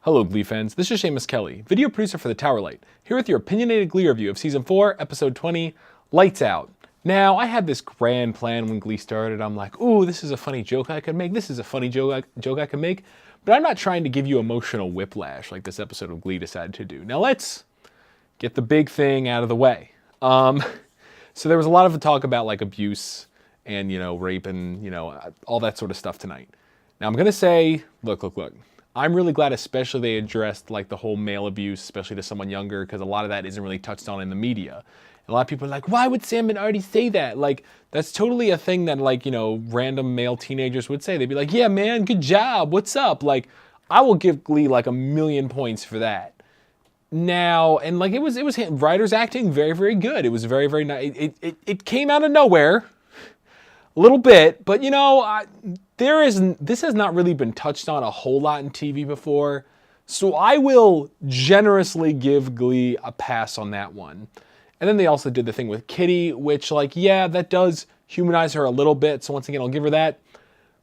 Hello Glee fans, this is Shamus Kelley, video producer for The Tower Light, here with your opinionated Glee review of Season 4, Episode 20, Lights Out. Now, I had this grand plan when Glee started. I'm like, ooh, this is a funny joke I could make, this is a funny joke I could make, but I'm not trying to give you emotional whiplash like this episode of Glee decided to do. Now let's get the big thing out of the way. So there was a lot of talk about like abuse and, rape and, all that sort of stuff tonight. Now I'm gonna say, look. I'm really glad especially they addressed like the whole male abuse, especially to someone younger, because a lot of that isn't really touched on in the media. And a lot of people are like, why would Sam and Artie say that? Like, that's totally a thing that like, random male teenagers would say. They'd be like, yeah, man, good job, what's up? Like, I will give Glee like 1,000,000 points for that. Now, and like it was writers acting very, very good. It was very, very nice. It came out of nowhere. A little bit, but this has not really been touched on a whole lot in TV before, so I will generously give Glee a pass on that one. And then they also did the thing with Kitty, which that does humanize her a little bit, so once again I'll give her that.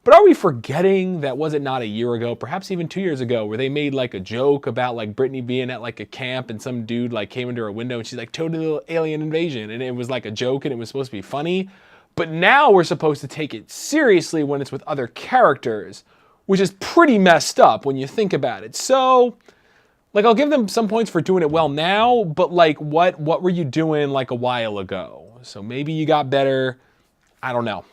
But are we forgetting that, was it not a year ago, perhaps even 2 years ago, where they made like a joke about like Brittany being at like a camp and some dude like came into her window and she's like, total alien invasion, and it was like a joke and it was supposed to be funny. But now we're supposed to take it seriously when it's with other characters, which is pretty messed up when you think about it. So, I'll give them some points for doing it well now, but what were you doing like a while ago? So maybe you got better. I don't know.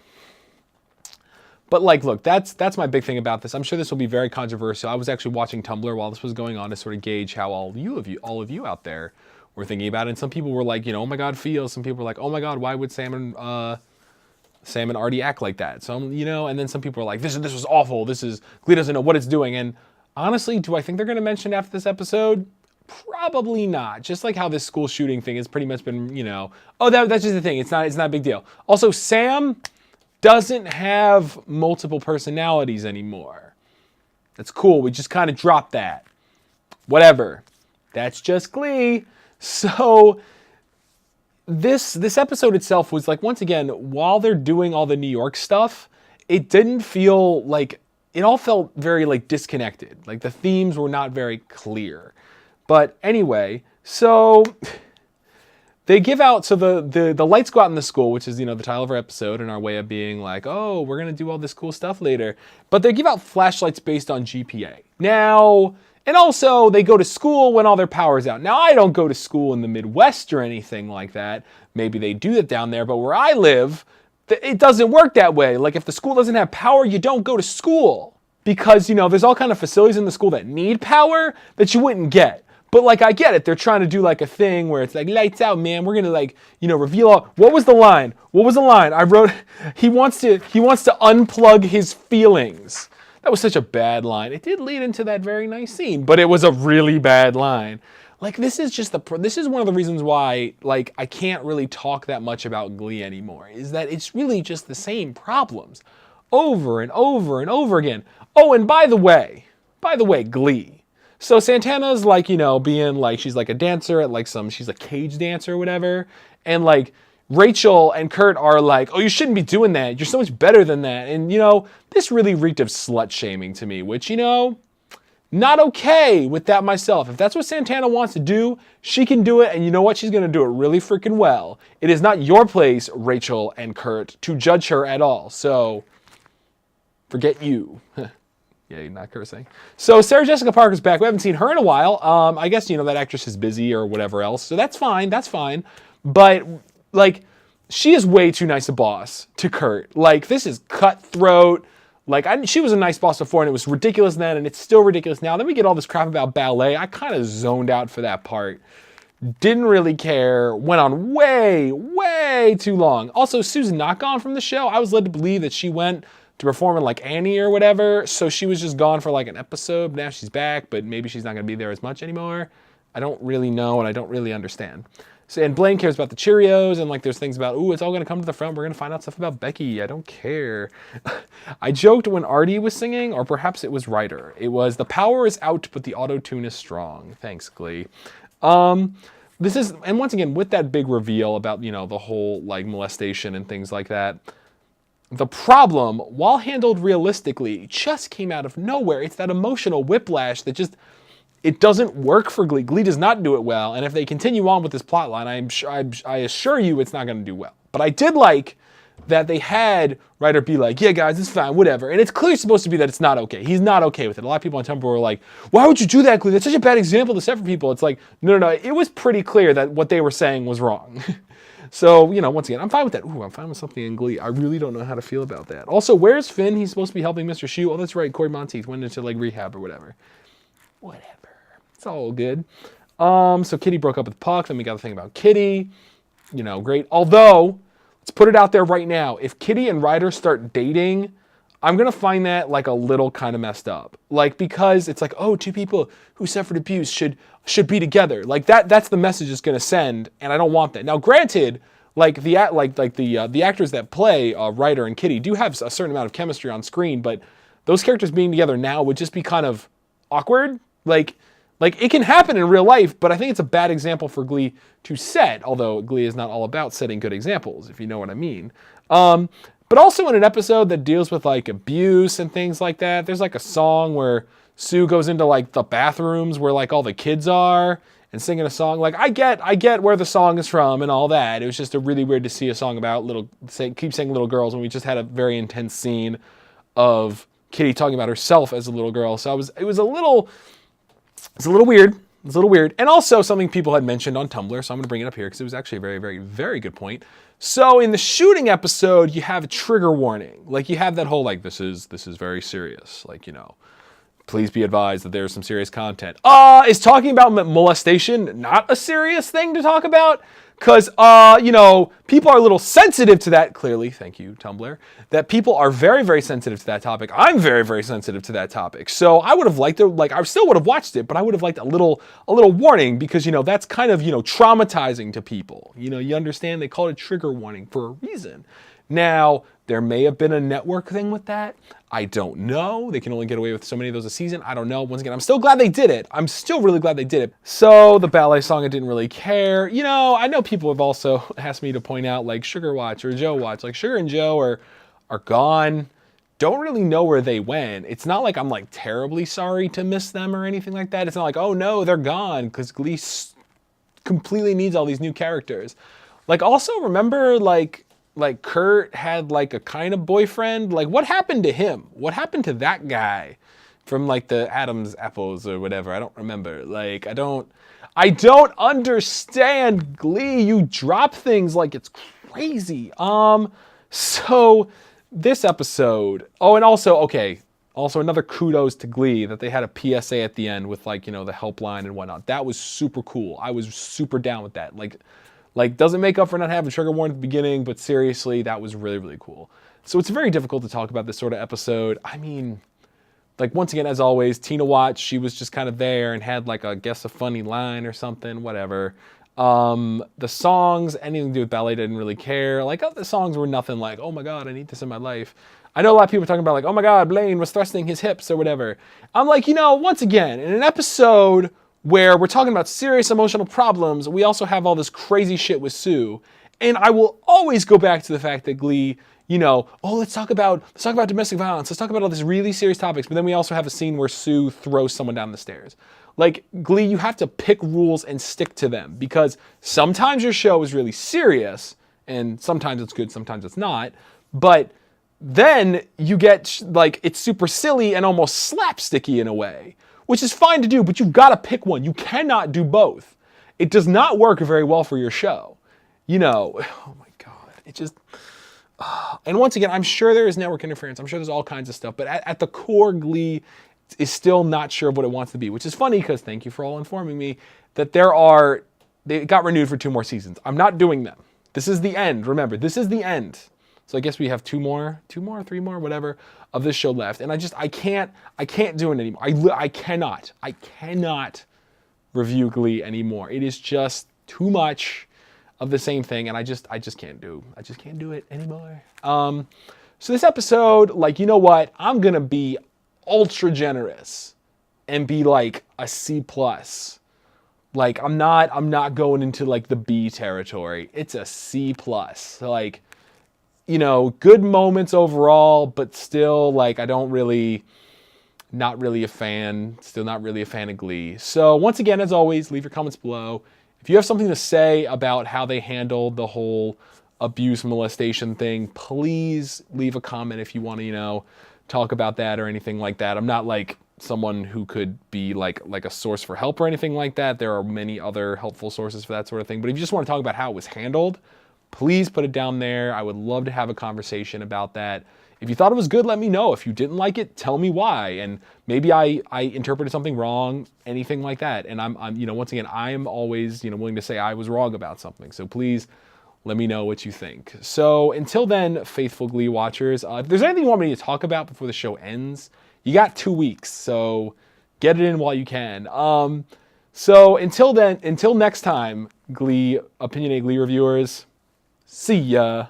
But look, that's my big thing about this. I'm sure this will be very controversial. I was actually watching Tumblr while this was going on to sort of gauge how all of you out there were thinking about it. And some people were like, oh my God, feel. Some people were like, oh my God, why would Sam and Artie act like that? So, and then some people are like, this was awful. Glee doesn't know what it's doing. And honestly, do I think they're going to mention it after this episode? Probably not. Just like how this school shooting thing has pretty much been, that's just the thing. It's not a big deal. Also, Sam doesn't have multiple personalities anymore. That's cool. We just kind of dropped that. Whatever. That's just Glee. So this episode itself was like, once again, while they're doing all the New York stuff, it didn't feel like, it all felt very like disconnected. Like the themes were not very clear. But anyway, so they give out, so the lights go out in the school, which is, the title of our episode and our way of being like, oh, we're going to do all this cool stuff later. But they give out flashlights based on GPA. Now, and also, they go to school when all their power's out. Now, I don't go to school in the Midwest or anything like that. Maybe they do that down there, but where I live, it doesn't work that way. Like, if the school doesn't have power, you don't go to school. Because, there's all kind of facilities in the school that need power that you wouldn't get. But, I get it. They're trying to do, a thing where it's like, lights out, man. We're going to, reveal all... What was the line? I wrote, he wants to unplug his feelings. That was such a bad line. It did lead into that very nice scene, but it was a really bad line. This is one of the reasons why, I can't really talk that much about Glee anymore, is that it's really just the same problems over and over and over again. Oh, and by the way, Glee. So Santana's being she's like a dancer at she's a cage dancer or whatever, and Rachel and Kurt are like, oh, you shouldn't be doing that. You're so much better than that. And, this really reeked of slut shaming to me, which, not okay with that myself. If that's what Santana wants to do, she can do it. And you know what? She's going to do it really freaking well. It is not your place, Rachel and Kurt, to judge her at all. So, forget you. Yeah, you're not cursing. So, Sarah Jessica Parker's back. We haven't seen her in a while. I guess, that actress is busy or whatever else. So, that's fine. But... she is way too nice a boss to Kurt. This is cutthroat. She was a nice boss before, and it was ridiculous then, and it's still ridiculous now. Then we get all this crap about ballet. I kind of zoned out for that part. Didn't really care. Went on way, way too long. Also, Sue's not gone from the show. I was led to believe that she went to perform in Annie or whatever, so she was just gone for an episode. Now she's back, but maybe she's not going to be there as much anymore. I don't really know, and I don't really understand. So, and Blaine cares about the Cheerios, and there's things about, ooh, it's all going to come to the front. We're going to find out stuff about Becky. I don't care. I joked when Artie was singing, or perhaps it was Ryder. It was, the power is out, but the auto-tune is strong. Thanks, Glee. This is, and once again, with that big reveal about, the whole, molestation and things like that, The problem, while handled realistically, just came out of nowhere. It's that emotional whiplash that just, it doesn't work for Glee. Glee does not do it well, and if they continue on with this plot line, I assure you it's not going to do well. But I did like that they had Ryder be like, yeah, guys, it's fine, whatever. And it's clearly supposed to be that it's not okay. He's not okay with it. A lot of people on Tumblr were like, why would you do that, Glee? That's such a bad example to set for people. It's like, no. It was pretty clear that what they were saying was wrong. So, you know, once again, I'm fine with that. Ooh, I'm fine with something in Glee. I really don't know how to feel about that. Also, where's Finn? He's supposed to be helping Mr. Shoe. Oh, that's right. Corey Monteith went into, like, rehab or whatever. Whatever. It's all good. So Kitty broke up with Puck. Then we got the thing about Kitty. You know, great. Although, let's put it out there right now. If Kitty and Ryder start dating, I'm going to find that, like, a little kind of messed up. Like, because it's like, oh, two people who suffered abuse should be together. Like, that's the message it's going to send, and I don't want that. Now, granted, like the actors that play Ryder and Kitty do have a certain amount of chemistry on screen, but those characters being together now would just be kind of awkward. Like it can happen in real life, but I think it's a bad example for Glee to set, although Glee is not all about setting good examples, if you know what I mean. But also in an episode that deals with, like, abuse and things like that, there's, like, a song where Sue goes into, like, the bathrooms where, like, all the kids are and singing a song. Like, I get where the song is from and all that. It was just really weird to see a song about keep saying little girls when we just had a very intense scene of Kitty talking about herself as a little girl. So it was a little weird. It's a little weird. And also something people had mentioned on Tumblr, so I'm going to bring it up here because it was actually a very, very, very good point. So in the shooting episode, you have a trigger warning. Like, you have that whole, like, this is very serious. Like, you know, please be advised that there's some serious content. Is talking about molestation not a serious thing to talk about? Because, you know, people are a little sensitive to that, clearly, thank you, Tumblr, that people are very, very sensitive to that topic. I'm very, very sensitive to that topic. So I would have liked to, like, I still would have watched it, but I would have liked a little warning because, you know, that's kind of, you know, traumatizing to people. You know, you understand? They call it a trigger warning for a reason. Now, there may have been a network thing with that. I don't know. They can only get away with so many of those a season. I don't know. Once again, I'm still glad they did it. I'm still really glad they did it. So the ballet song, I didn't really care. You know, I know people have also asked me to point out, like, Sugar Watch or Joe Watch. Like, Sugar and Joe are gone. Don't really know where they went. It's not like I'm, like, terribly sorry to miss them or anything like that. It's not like, oh no, they're gone, because Glee completely needs all these new characters. Like, also remember, like Kurt had, like, a kind of boyfriend. Like, what happened to him? What happened to that guy from, like, the Adam's apples or whatever? I don't remember. Like, I don't understand, Glee. You drop things like it's crazy. So this episode, oh, and also, okay, also another kudos to Glee that they had a PSA at the end with, like, you know, the helpline and whatnot. That was super cool. I was super down with that. Like, doesn't make up for not having trigger warning at the beginning, but seriously, that was really, really cool. So it's very difficult to talk about this sort of episode. I mean, like, once again, as always, Tina Watts, she was just kind of there and had, like, I guess a funny line or something, whatever. The songs, anything to do with ballet, didn't really care. Like, the songs were nothing like, oh my God, I need this in my life. I know a lot of people are talking about, like, oh my God, Blaine was thrusting his hips or whatever. I'm like, you know, once again, in an episode where we're talking about serious emotional problems, we also have all this crazy shit with Sue. And I will always go back to the fact that Glee, you know, oh, let's talk about domestic violence. Let's talk about all these really serious topics. But then we also have a scene where Sue throws someone down the stairs. Like, Glee, you have to pick rules and stick to them because sometimes your show is really serious and sometimes it's good, sometimes it's not. But then you get, like, it's super silly and almost slapsticky in a way, which is fine to do, but you've got to pick one. You cannot do both. It does not work very well for your show. You know, oh my God, it just, and once again, I'm sure there is network interference. I'm sure there's all kinds of stuff, but at the core, Glee is still not sure of what it wants to be, which is funny because thank you for all informing me that they got renewed for 2 more seasons. I'm not doing them. This is the end. Remember, this is the end. So I guess we have 3 more, whatever, of this show left. And I can't do it anymore. I cannot review Glee anymore. It is just too much of the same thing. And I just can't do it anymore. So this episode, like, you know what? I'm going to be ultra generous and be like a C+. Like, I'm not going into, like, the B territory. It's a C+. Like, you know, good moments overall, but still, like, I don't really Not really a fan, still not really a fan of Glee. So once again, as always, leave your comments below. If you have something to say about how they handled the whole abuse molestation thing, please leave a comment if you want to, talk about that or anything like that. I'm not like someone who could be like a source for help or anything like that. There are many other helpful sources for that sort of thing. But if you just want to talk about how it was handled, please put it down there. I would love to have a conversation about that. If you thought it was good, let me know. If you didn't like it, tell me why. And maybe I interpreted something wrong, anything like that. And I'm once again, I am always, willing to say I was wrong about something. So please let me know what you think. So until then, faithful Glee watchers, if there's anything you want me to talk about before the show ends, you got 2 weeks. So get it in while you can. So until then, until next time, Opinionated Glee reviewers, see ya.